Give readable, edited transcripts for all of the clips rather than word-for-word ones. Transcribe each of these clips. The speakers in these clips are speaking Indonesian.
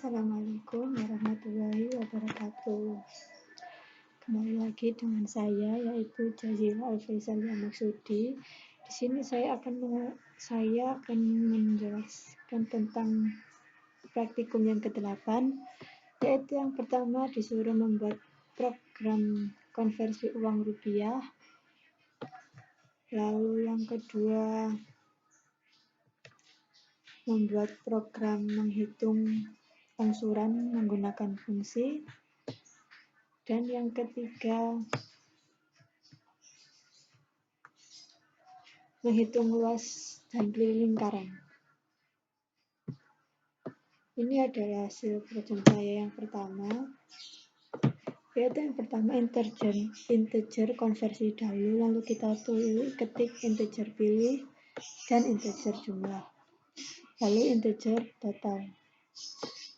Assalamualaikum warahmatullahi wabarakatuh. Kembali lagi dengan saya, yaitu Jazila Alfaizaliah Maksudi. Di sini saya akan menjelaskan tentang praktikum yang ke-8, yaitu yang pertama disuruh membuat program konversi uang rupiah. Lalu yang kedua membuat program menghitung angsuran menggunakan fungsi. Dan yang ketiga, menghitung luas dan pilih lingkaran. Ini adalah hasil program saya yang pertama, yaitu yang pertama integer konversi dahulu, lalu kita ketik integer pilih dan integer jumlah, lalu integer total,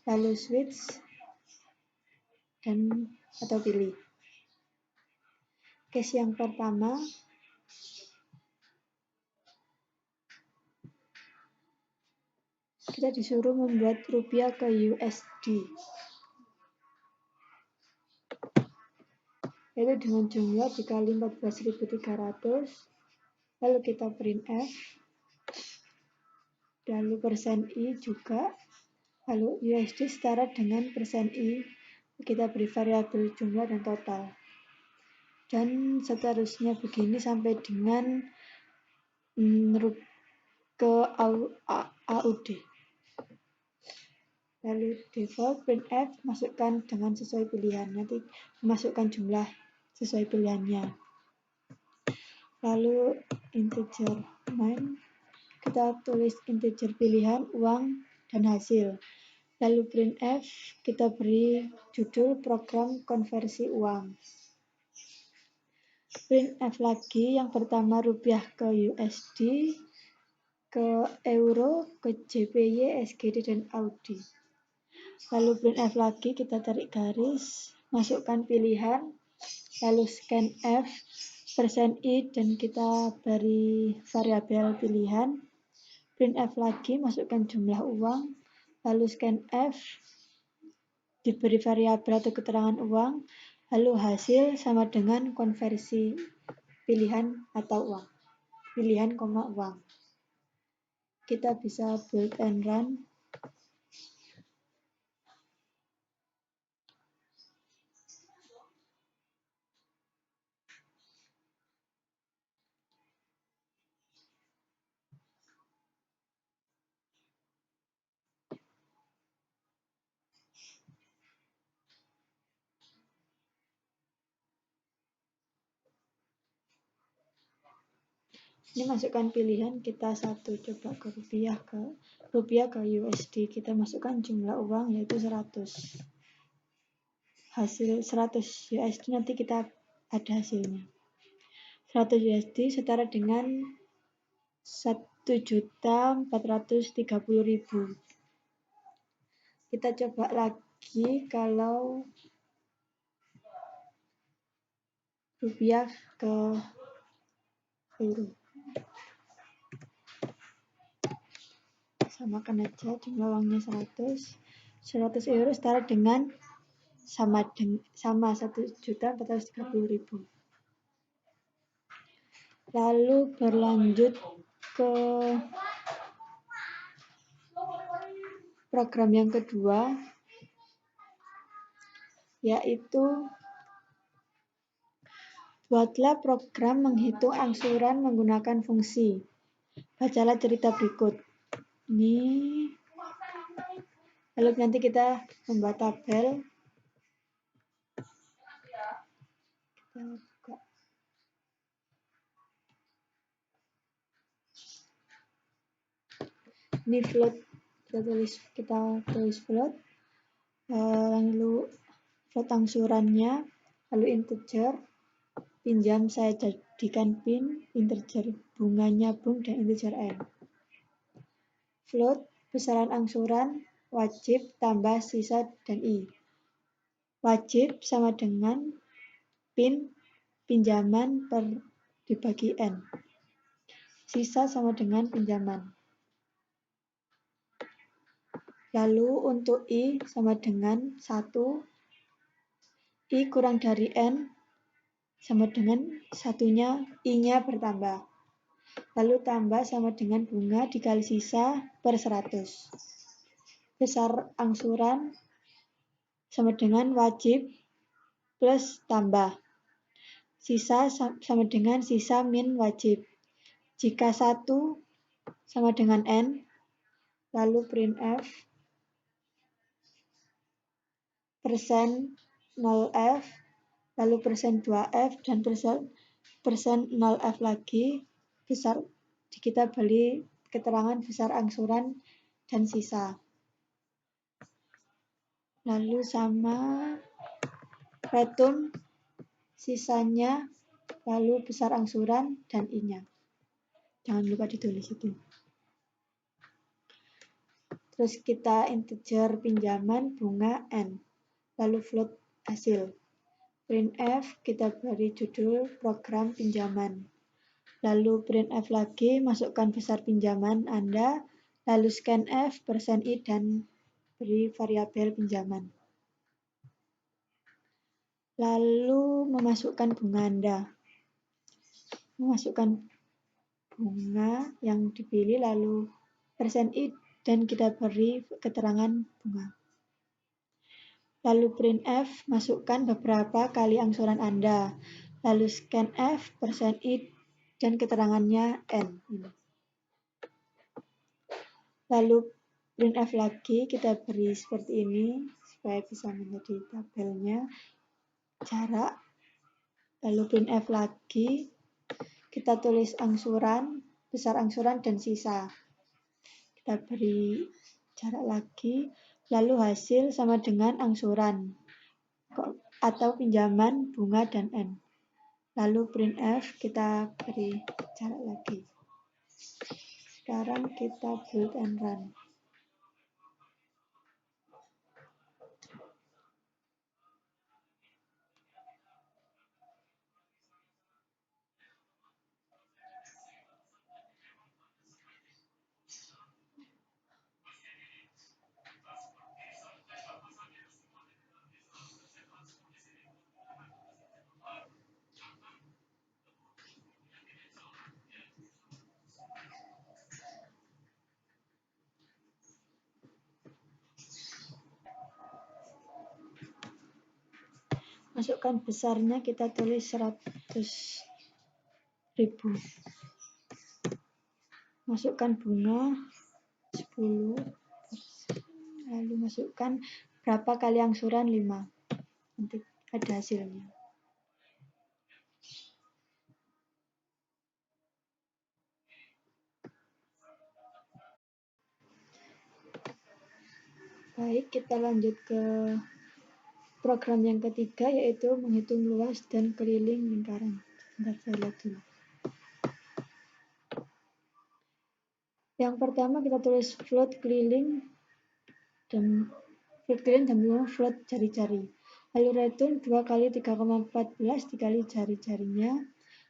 lalu switch dan atau pilih. Case yang pertama, kita disuruh membuat rupiah ke USD, yaitu dengan jumlah dikali 14.300, lalu kita printf, lalu persen I juga, lalu USD setara dengan persen I, kita beri variabel jumlah dan total, dan seterusnya begini sampai dengan ke AUD. Lalu default printf masukkan dengan sesuai pilihan, nanti masukkan jumlah sesuai pilihannya. Lalu integer main, kita tulis integer pilihan, uang, dan hasil. Lalu printf, kita beri judul program konversi uang. Printf lagi, yang pertama rupiah ke USD, ke euro, ke JPY, SGD, dan AUD. Lalu printf lagi, kita tarik garis, masukkan pilihan, lalu scanf, persen I, dan kita beri variabel pilihan. Printf lagi, masukkan jumlah uang, lalu scanf, diberi variabel atau keterangan uang, lalu hasil sama dengan konversi pilihan atau uang, pilihan, uang. Kita bisa build and run. Ini masukkan pilihan, kita coba ke rupiah ke USD, kita masukkan jumlah uang yaitu 100. Hasil 100 USD nanti kita ada hasilnya. 100 USD setara dengan 1.430.000. Kita coba lagi kalau rupiah ke euro. Samakan aja jumlah uangnya 100 euro setara dengan sama 1.430.000. Lalu berlanjut ke program yang kedua, yaitu buatlah program menghitung angsuran menggunakan fungsi. Bacalah cerita berikut. Ini lalu nanti kita membuat tabel. Kita buka. Ini float, kita tulis float, lalu float angsurannya, lalu integer, pinjam saya jadikan pin, integer bunganya bung, dan integer n. Float, besaran angsuran, wajib, tambah, sisa, dan I. Wajib sama dengan pin, pinjaman dibagi N. Sisa sama dengan pinjaman. Lalu untuk I sama dengan 1, I kurang dari N sama dengan satunya I-nya bertambah. Lalu tambah sama dengan bunga dikali sisa per 100. Besar angsuran sama dengan wajib plus tambah. Sisa sama dengan sisa min wajib. Jika 1 sama dengan N, lalu printf persen 0F, lalu persen 2F, dan persen 0F lagi, besar kita beli keterangan besar angsuran dan sisa. Lalu sama return sisanya, lalu besar angsuran dan I-nya. Jangan lupa ditulis itu. Terus kita integer pinjaman bunga N, lalu float hasil. Printf kita beri judul program pinjaman. Lalu printf lagi, masukkan besar pinjaman Anda, lalu scanf persen I dan beri variabel pinjaman. Lalu memasukkan bunga Anda. Memasukkan bunga yang dipilih, lalu persen I dan kita beri keterangan bunga. Lalu printf, masukkan beberapa kali angsuran Anda. Lalu scanf persen I dan keterangannya N. Lalu printf lagi kita beri seperti ini supaya bisa menjadi tabelnya. Jarak. Lalu printf lagi kita tulis angsuran, besar angsuran dan sisa. Kita beri jarak lagi. Lalu hasil sama dengan angsuran atau pinjaman bunga dan N. Lalu printf kita beri jarak lagi. Sekarang kita build and run. Masukkan besarnya kita tulis 100.000. Masukkan bunga 10%. Lalu masukkan berapa kali angsuran 5. Nanti ada hasilnya. Baik, kita lanjut ke program yang ketiga, yaitu menghitung luas dan keliling lingkaran. Sebentar, saya lihat dulu. Yang pertama kita tulis float keliling dan float jari-jari. Lalu return 2 kali 3,14 dikali jari-jarinya.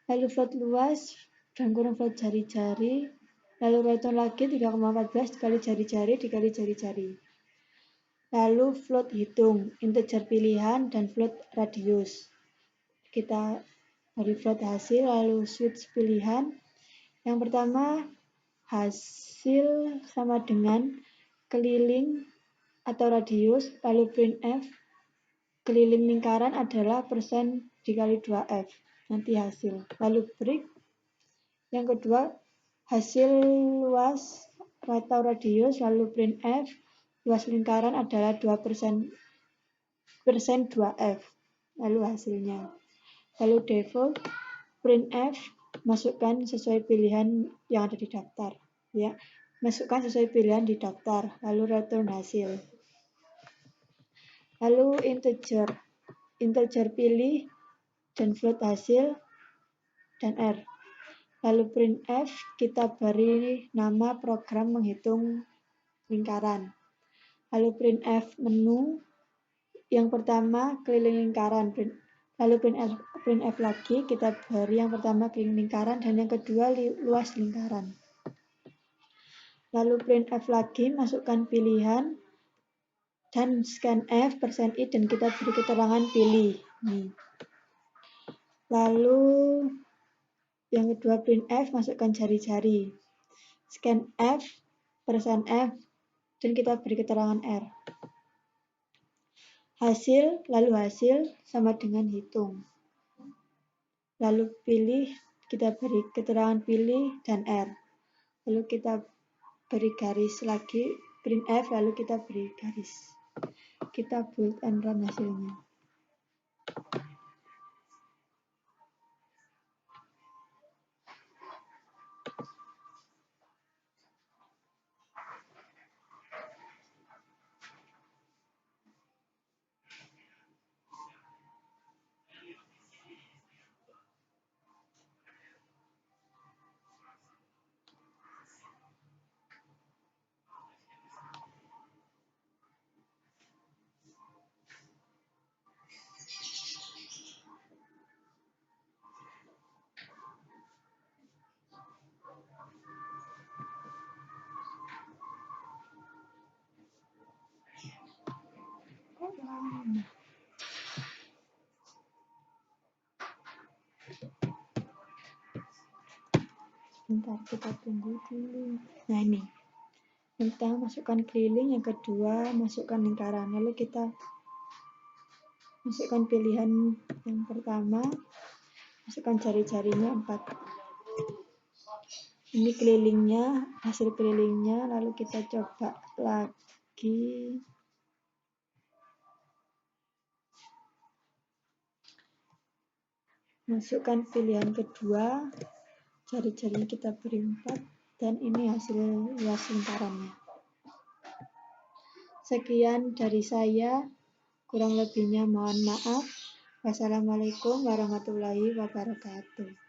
Lalu float luas dan kurang float jari-jari. Lalu return lagi 3,14 dikali jari-jari dikali jari-jari. Lalu float hitung, integer pilihan dan float radius. Kita beri float hasil, lalu switch pilihan. Yang pertama, hasil sama dengan keliling atau radius, lalu printf, keliling lingkaran adalah persen dikali 2F, nanti hasil. Lalu break, yang kedua, hasil luas atau radius, lalu printf, luas lingkaran adalah 2% 2F, lalu hasilnya. Lalu default, printf, masukkan sesuai pilihan yang ada di daftar. Ya, masukkan sesuai pilihan di daftar, lalu return hasil. Lalu integer pilih dan float hasil dan R. Lalu printf, kita beri nama program menghitung lingkaran. Lalu printf menu, yang pertama keliling lingkaran. Lalu printf lagi, kita beri yang pertama keliling lingkaran dan yang kedua luas lingkaran. Lalu printf lagi, masukkan pilihan. dan scanf %i dan kita beri keterangan pilih. Nih. Lalu yang kedua printf, masukkan jari-jari. Scanf %f dan kita beri keterangan R. Lalu hasil sama dengan hitung. Lalu pilih, kita beri keterangan pilih dan R. Lalu kita beri garis lagi, printf, lalu kita beri garis. Kita build and run hasilnya. Bentar, kita tunggu dulu. Nah ini, kita masukkan keliling, yang kedua masukkan lingkaran. Lalu kita masukkan pilihan yang pertama, masukkan jari-jarinya 4. Ini kelilingnya, hasil kelilingnya, lalu kita coba lagi. Masukkan pilihan kedua, jari-jarinya kita beri 4, dan ini hasil luas lingkarannya. Sekian dari saya, kurang lebihnya mohon maaf. Wassalamualaikum warahmatullahi wabarakatuh.